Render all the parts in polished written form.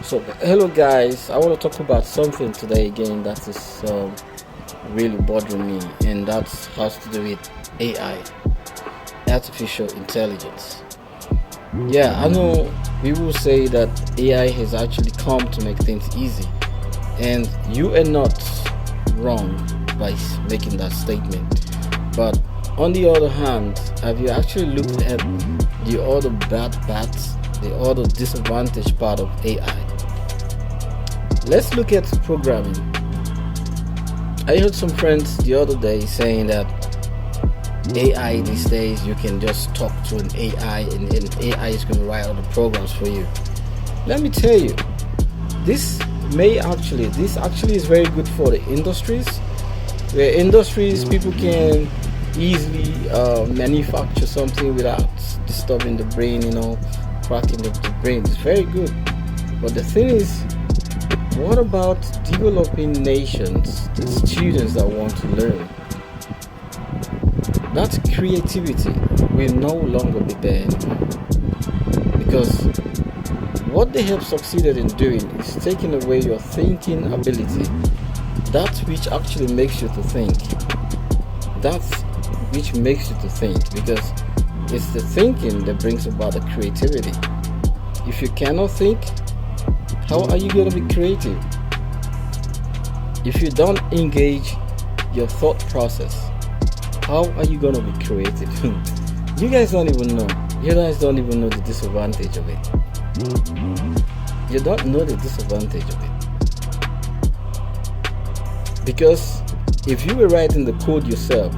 So, hello guys. I want to talk about something today again that is really bothering me, and that has to do with AI, artificial intelligence. Yeah, I know people say that AI has actually come to make things easy, and you are not wrong by making that statement. But on the other hand, have you actually looked at the other bad parts, the other disadvantage part of AI? Let's look at programming. I heard some friends the other day saying that AI these days, you can just talk to an AI and AI is going to write all the programs for you. Let me tell you, this this actually is very good for the industries, where industries people can easily manufacture something without disturbing the brain, cracking the brain. It's very good. But the thing is, what about developing nations, the students that want to learn? That creativity will no longer be there anymore. Because what they have succeeded in doing is taking away your thinking ability, that which actually makes you to think. That which makes you to think, because it's the thinking that brings about the creativity. If you cannot think, how are you going to be creative? If you don't engage your thought process, how are you going to be creative? You guys don't even know. You guys don't even know the disadvantage of it. You don't know the disadvantage of it. Because if you were writing the code yourself,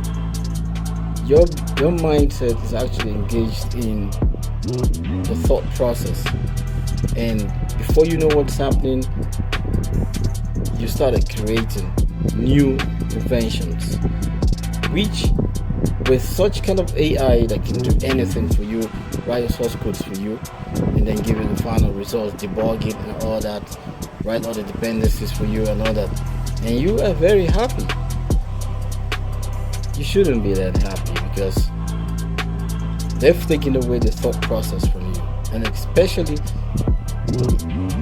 your mindset is actually engaged in the thought process, and before you know what's happening, you started creating new inventions, which with such kind of AI that can do anything for you, write your source codes for you, and then give you the final results, debug it and all that, write all the dependencies for you and all that, and you are very happy. You shouldn't be that happy, because they've taken away the thought process from you, and especially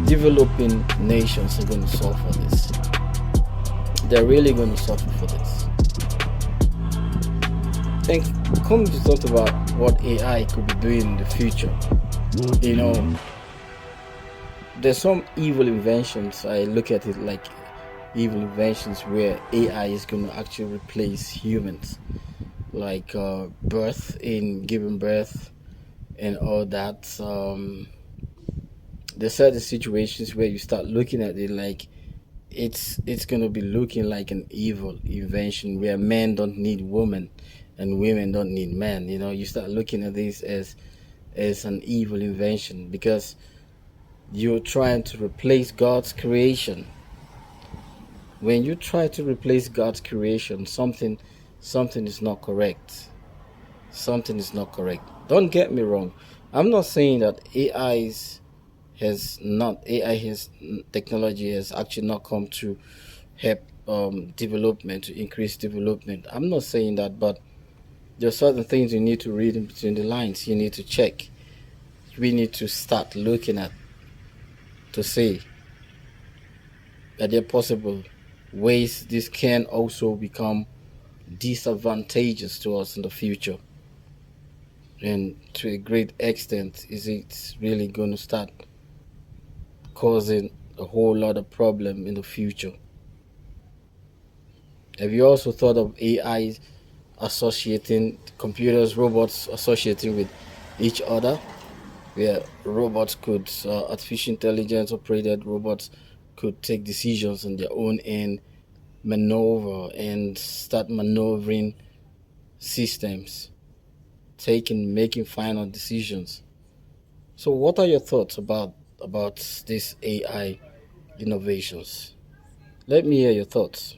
developing nations are going to suffer for this. They're really going to suffer for this. And come to talk about what AI could be doing in the future. There's some evil inventions. I look at it like evil inventions where AI is going to actually replace humans, like giving birth and all that. There's certain situations where you start looking at it like it's going to be looking like an evil invention where men don't need women and women don't need men. You start looking at this as an evil invention, because you're trying to replace God's creation. When you try to replace God's creation, something is not correct. Something is not correct. Don't get me wrong. I'm not saying that technology has actually not come to help development, to increase development. I'm not saying that, but there are certain things you need to read in between the lines. You need to check. We need to start looking at to see that there are possible ways this can also become disadvantageous to us in the future. And to a great extent, is it really going to start causing a whole lot of problem in the future? Have you also thought of AI associating computers, robots associating with each other, where artificial intelligence operated robots could take decisions on their own and maneuver and start maneuvering systems, making final decisions? So what are your thoughts about these AI innovations? Let me hear your thoughts.